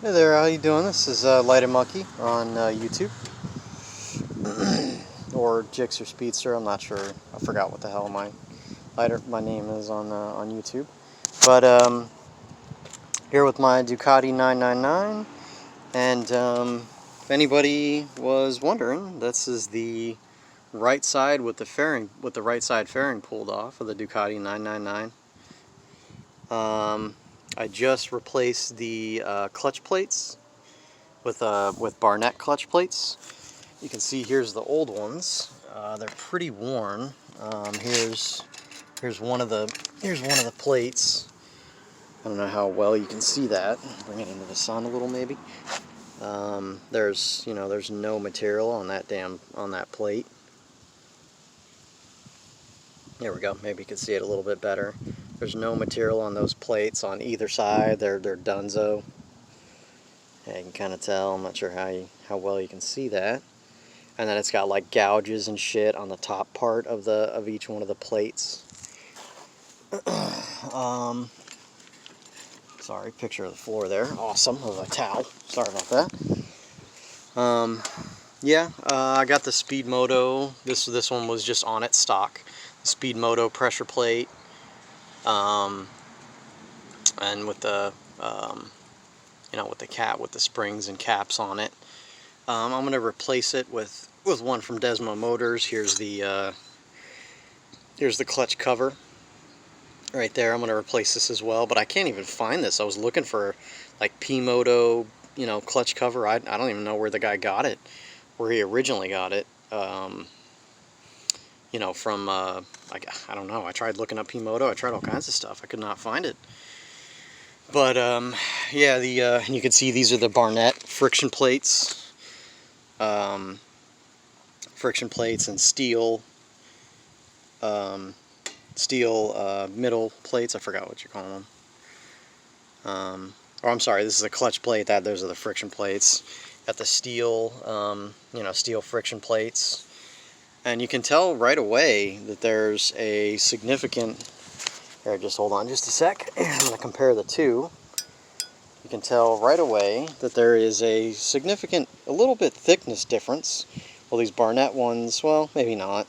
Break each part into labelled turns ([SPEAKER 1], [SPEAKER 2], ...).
[SPEAKER 1] Hey there, how you doing? This is Light and Monkey on YouTube, or Jixer Speedster. I'm not sure. I forgot what the hell my name is on YouTube. But here with my Ducati 999, and if anybody was wondering, this is the right side with the right side fairing pulled off of the Ducati 999. I just replaced the clutch plates with Barnett clutch plates. You can see here's the old ones. They're pretty worn. Here's one of the plates. I don't know how well you can see that. Bring it into the sun a little maybe. There's no material on that plate. There we go. Maybe you can see it a little bit better. There's no material on those plates on either side. They're dunzo. Yeah, you can kind of tell. I'm not sure how well you can see that. And then it's got like gouges and shit on the top part of each one of the plates. Sorry, picture of the floor there. Awesome, of a towel. Sorry about that. Yeah, I got the Speedmoto. This one was just on its stock. Speedmoto pressure plate. And with the with the springs and caps on it. I'm going to replace it with one from Desmo Motors. Here's the clutch cover right there. I'm going to replace this as well, but I can't even find this. I was looking for like P-Moto, clutch cover. I don't even know where the guy got it, where he originally got it. From I don't know. I tried looking up P-Moto. I tried all kinds of stuff. I could not find it. But yeah, you can see these are the Barnett friction plates. Friction plates and steel middle plates. I forgot what you call them. Or I'm sorry, this is a clutch plate. Those are the friction plates. Got the steel, steel friction plates, and you can tell right away that there's a significant. Here, just hold on just a sec. I'm going to compare the two. You can tell right away that there is a significant, a little bit thickness difference. Well, these Barnett ones, well, maybe not.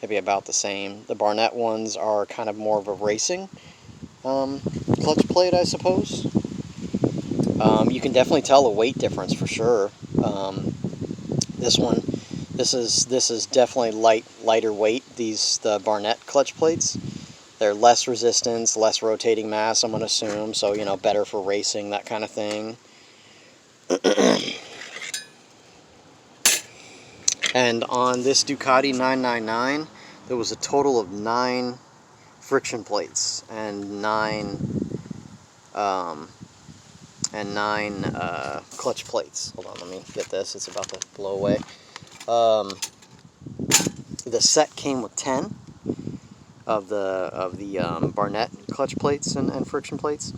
[SPEAKER 1] Maybe about the same. The Barnett ones are kind of more of a racing clutch plate, I suppose. You can definitely tell a weight difference for sure. This is definitely lighter weight. The Barnett clutch plates. They're less resistance, less rotating mass, I'm going to assume, so, better for racing, that kind of thing. And on this Ducati 999, there was a total of 9 friction plates and 9 clutch plates. Hold on, let me get this. It's about to blow away. The set came with 10. Of the Barnett clutch plates and friction plates,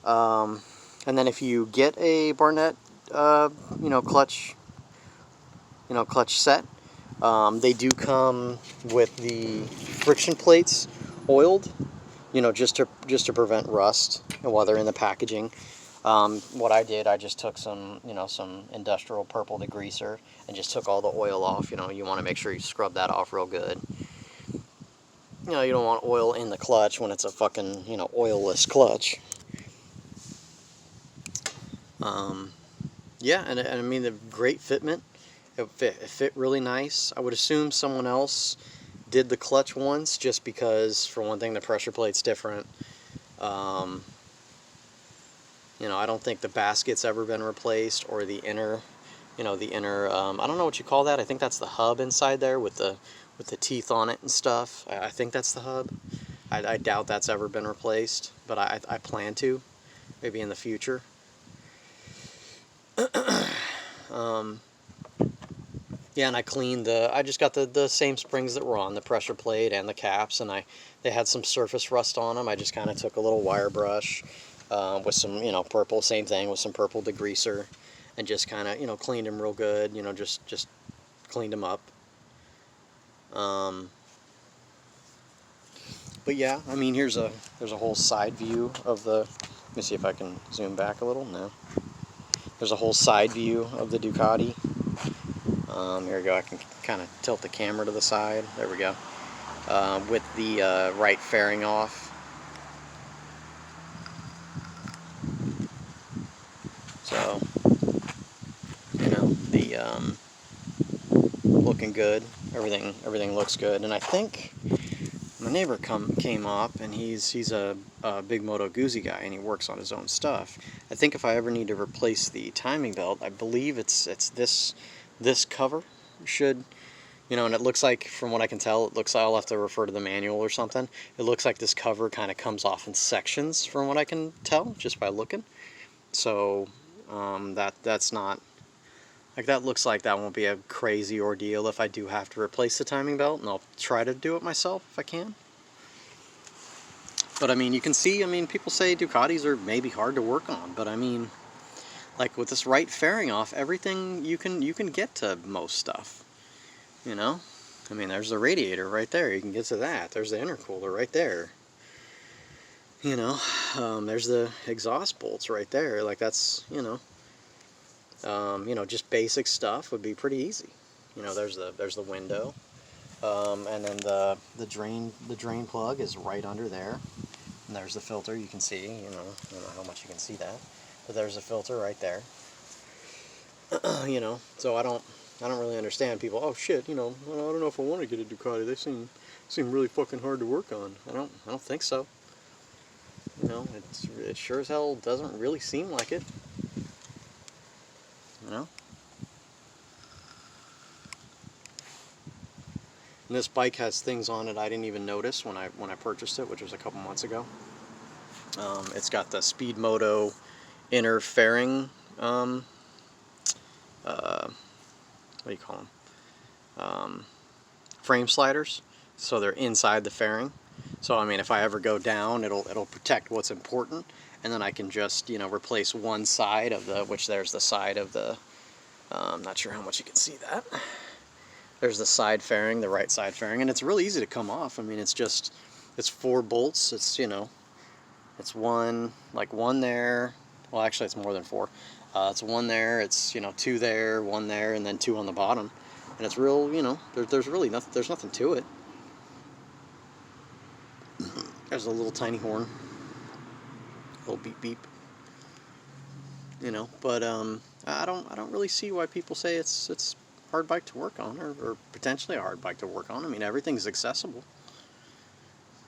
[SPEAKER 1] and then if you get a Barnett clutch set, they do come with the friction plates oiled, just to prevent rust while they're in the packaging. What I did, I just took some industrial purple degreaser and just took all the oil off. You want to make sure you scrub that off real good. You don't want oil in the clutch when it's a fucking, oilless clutch. Yeah, and I mean, the great fitment. It fit really nice. I would assume someone else did the clutch once, just because, for one thing, the pressure plate's different. I don't think the basket's ever been replaced, or the inner, I don't know what you call that. I think that's the hub inside there with the teeth on it and stuff. I think that's the hub. I doubt that's ever been replaced, but I plan to, maybe in the future. Yeah, and I cleaned I just got the same springs that were on the pressure plate and the caps, and they had some surface rust on them. I just kind of took a little wire brush with some, purple, same thing, with some purple degreaser, and just kind of, cleaned them real good, just cleaned them up. But yeah, I mean, there's a whole side view of the me see if I can zoom back a little. No. There's a whole side view of the Ducati. Here we go. I can kind of tilt the camera to the side. There we go. With the right fairing off. So, you know, the looking good. Everything looks good. And I think my neighbor came up, and he's a big Moto Guzzi guy, and he works on his own stuff. I think if I ever need to replace the timing belt, I believe it's this cover should, you know, and it looks like, from what I can tell, it looks like I'll have to refer to the manual or something. It looks like this cover kind of comes off in sections, from what I can tell just by looking. So that's not, like, that looks like that won't be a crazy ordeal if I do have to replace the timing belt, and I'll try to do it myself if I can. But I mean, you can see, I mean, people say Ducatis are maybe hard to work on, but I mean, like, with this right fairing off, everything you can get to most stuff, you know. I mean, there's the radiator right there, you can get to that. There's the intercooler right there, you know. There's the exhaust bolts right there. Like, that's, you know, just basic stuff would be pretty easy. You know, there's the window, and then the drain plug is right under there, and there's the filter. You can see, you know, I don't know how much you can see that, but there's a filter right there. You know, so I don't really understand people. Oh shit, you know, I don't know if I want to get a Ducati. They seem really fucking hard to work on. I don't think so. You know, it sure as hell doesn't really seem like it. You know. And this bike has things on it I didn't even notice when I purchased it, which was a couple months ago. It's got the Speed Moto inner fairing. What do you call them? Frame sliders. So they're inside the fairing. So I mean, if I ever go down, it'll protect what's important, and then I can just, you know, replace one side of the, which there's the side of the, I'm not sure how much you can see that. There's the side fairing, the right side fairing, and it's really easy to come off. I mean, it's 4 bolts. It's, you know, it's one there. Well, actually, it's more than 4. It's 1 there. It's, you know, 2 there, 1 there, and then 2 on the bottom. And it's real, you know, there's really nothing. There's nothing to it. There's a little tiny horn, a little beep beep. You know, but I don't really see why people say it's hard bike to work on, or potentially a hard bike to work on. I mean, everything's accessible.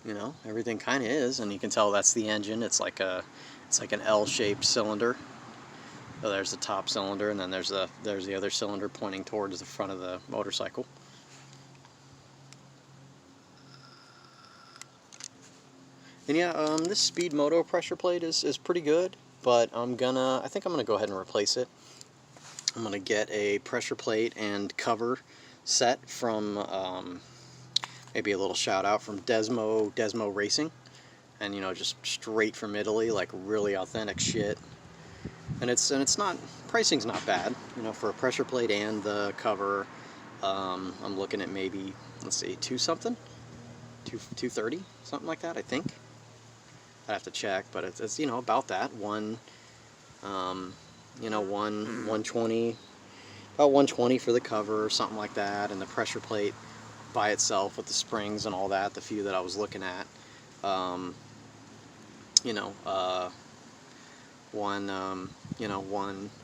[SPEAKER 1] You know, everything kind of is, and you can tell that's the engine. It's like an L-shaped cylinder. So there's the top cylinder, and then there's the other cylinder pointing towards the front of the motorcycle. And yeah, this Speed Moto pressure plate is pretty good, but I think I'm gonna go ahead and replace it. I'm gonna get a pressure plate and cover set from maybe a little shout out from Desmo Racing, and, you know, just straight from Italy, like really authentic shit. And it's not, pricing's not bad, you know, for a pressure plate and the cover. I'm looking at maybe, let's see, 230, something like that, I think. I'd have to check, but it's you know, about that. 120, about 120 for the cover, or something like that, and the pressure plate by itself with the springs and all that, the few that I was looking at. I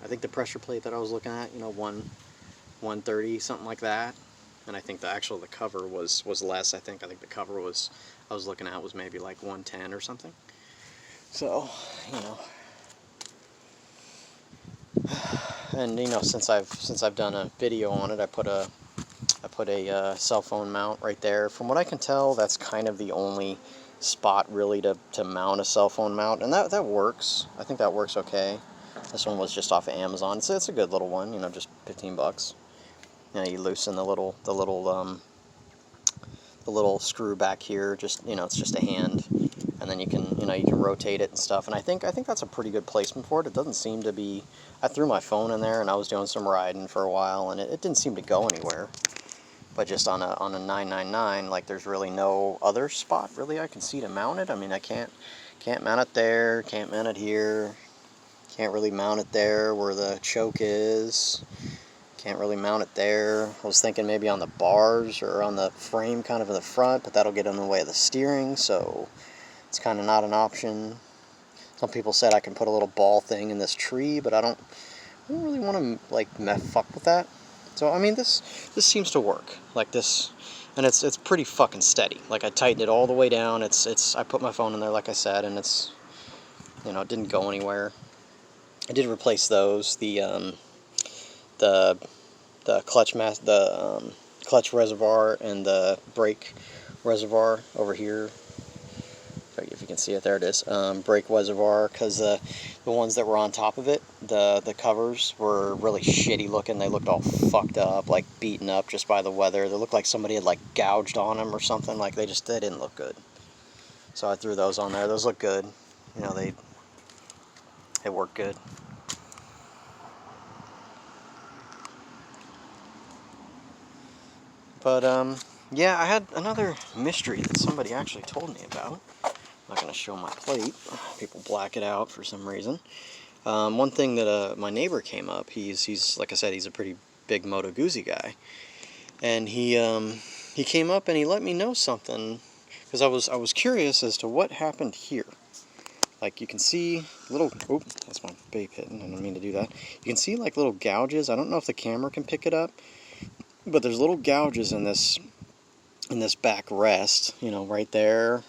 [SPEAKER 1] think the pressure plate that I was looking at, you know, 130, something like that. And I think the cover was less. I think the cover I was looking at was maybe like 110 or something. So, you know, and, you know, since I've done a video on it, I put a cell phone mount right there. From what I can tell, that's kind of the only spot really to mount a cell phone mount, and that works. I think that works okay. This one was just off of Amazon. So it's a good little one, you know, just 15 bucks. You know, you loosen the little screw back here. Just, you know, it's just a hand, and then you can rotate it and stuff. And I think that's a pretty good placement for it. It doesn't seem to be. I threw my phone in there, and I was doing some riding for a while, and it didn't seem to go anywhere. But just on a 999, like, there's really no other spot really I can see to mount it. I mean, I can't Can't mount it there, can't mount it here. Can't really mount it there where the choke is. Can't really mount it there. I was thinking maybe on the bars or on the frame kind of in the front, but that'll get in the way of the steering, so it's kind of not an option. Some people said I can put a little ball thing in this tree, but I don't really want to like fuck with that. So I mean, this seems to work like this, and it's pretty fucking steady. Like I tightened it all the way down. I put my phone in there like I said, and it's, you know, it didn't go anywhere. I did replace those. The clutch reservoir and the brake reservoir over here. If you can see it, there it is. Brake reservoir, because the ones that were on top of it, the covers were really shitty looking. They looked all fucked up, like beaten up just by the weather. They looked like somebody had like gouged on them or something. Like they didn't look good. So I threw those on there. Those look good. You know, they work good. But yeah, I had another mystery that somebody actually told me about. I'm not going to show my plate. People black it out for some reason. One thing that my neighbor came up, he's like I said, he's a pretty big Moto Guzzi guy, and he came up and he let me know something, because I was curious as to what happened here. Like you can see little, oh, that's my vape hitting. I didn't mean to do that. You can see like little gouges. I don't know if the camera can pick it up, but there's little gouges in this back rest. You know, right there.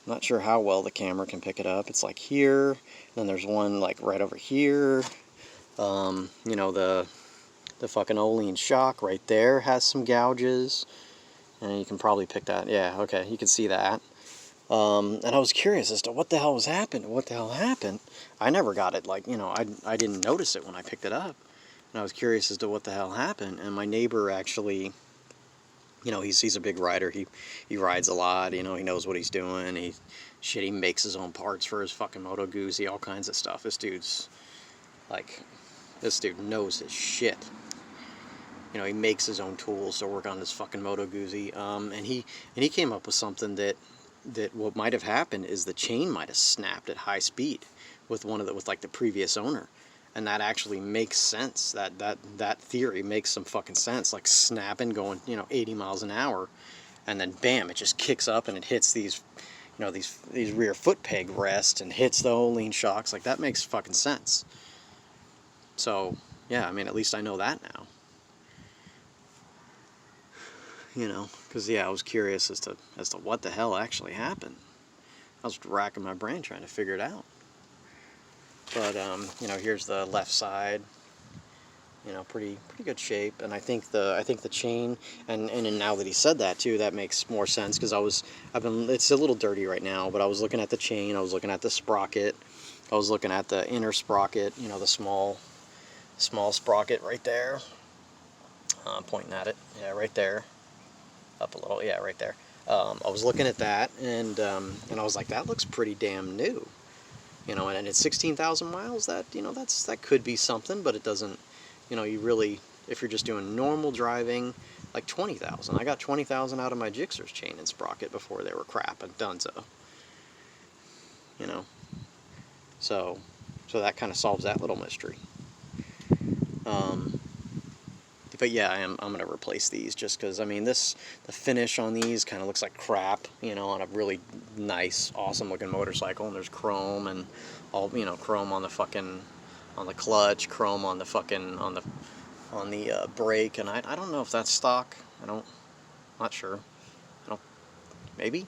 [SPEAKER 1] Not sure how well the camera can pick it up. It's like here, and then there's one like right over here. You know, the fucking Olean shock right there has some gouges, and you can probably pick that. Yeah, okay, you can see that. And I was curious as to what the hell was happening. What the hell happened? I never got it. Like, you know, I didn't notice it when I picked it up, and I was curious as to what the hell happened. And my neighbor actually, you know, he's a big rider. He rides a lot. You know, he knows what he's doing. He makes his own parts for his fucking Moto Guzzi, all kinds of stuff. This dude knows his shit. You know, he makes his own tools to work on his fucking Moto Guzzi. And he came up with something that what might have happened is the chain might have snapped at high speed with like the previous owner. And that actually makes sense. That theory makes some fucking sense. Like snapping, going, you know, 80 miles an hour, and then bam, it just kicks up and it hits these, you know, these rear foot peg rests and hits the Olean shocks. Like that makes fucking sense. So yeah, I mean, at least I know that now. You know, because yeah, I was curious as to what the hell actually happened. I was racking my brain trying to figure it out. But you know, here's the left side. You know, pretty good shape, and I think the chain, and now that he said that too, that makes more sense, because it's a little dirty right now, but I was looking at the chain, I was looking at the sprocket, I was looking at the inner sprocket, you know, the small sprocket right there. Pointing at it, yeah, right there, up a little, yeah, right there. I was looking at that, and I was like, that looks pretty damn new. You know, and it's 16,000 miles. That, you know, that could be something, but it doesn't. You know, you really, if you're just doing normal driving, like 20,000. I got 20,000 out of my Gixxer's chain and sprocket before they were crap and donezo. You know, so that kind of solves that little mystery. But yeah, I'm gonna replace these, just because, I mean, the finish on these kind of looks like crap, you know, on a really nice, awesome looking motorcycle. And there's chrome and all, you know, chrome on the clutch, chrome on the fucking on the brake, and I don't know if that's stock. Not sure. Maybe.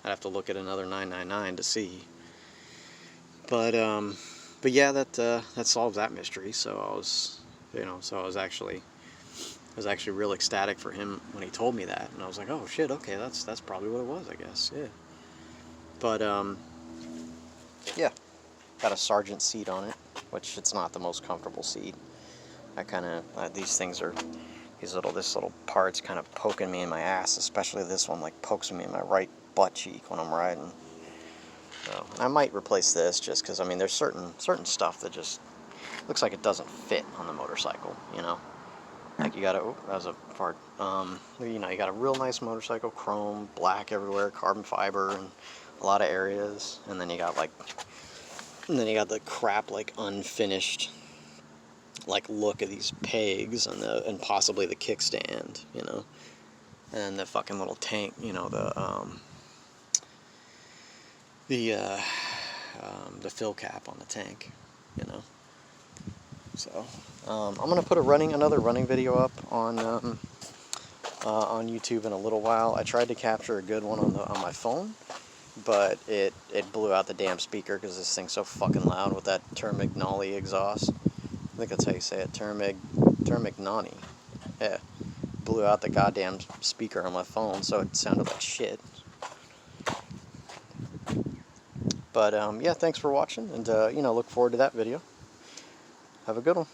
[SPEAKER 1] I'd have to look at another 999 to see. But yeah, that solves that mystery. So I was actually real ecstatic for him when he told me that, and I was like, oh shit, okay, that's probably what it was, I guess. Yeah. But yeah, got a Sergeant seat on it, which it's not the most comfortable seat. I kind of this little part's kind of poking me in my ass, especially this one, like pokes me in my right butt cheek when I'm riding. So, and I might replace this, just because, I mean, there's certain stuff that just looks like it doesn't fit on the motorcycle, you know. Like you got that was a part. You know, you got a real nice motorcycle, chrome, black everywhere, carbon fiber, and a lot of areas, and then you got like, and then you got the crap like unfinished like look of these pegs and possibly the kickstand, you know, and the fucking little tank, you know, the fill cap on the tank, you know. So I'm gonna put another running video up on YouTube in a little while. I tried to capture a good one on my phone, but it blew out the damn speaker because this thing's so fucking loud with that Termignani exhaust. I think that's how you say it, Termignani. Yeah, blew out the goddamn speaker on my phone, so it sounded like shit. But yeah, thanks for watching, and you know, look forward to that video. Have a good one.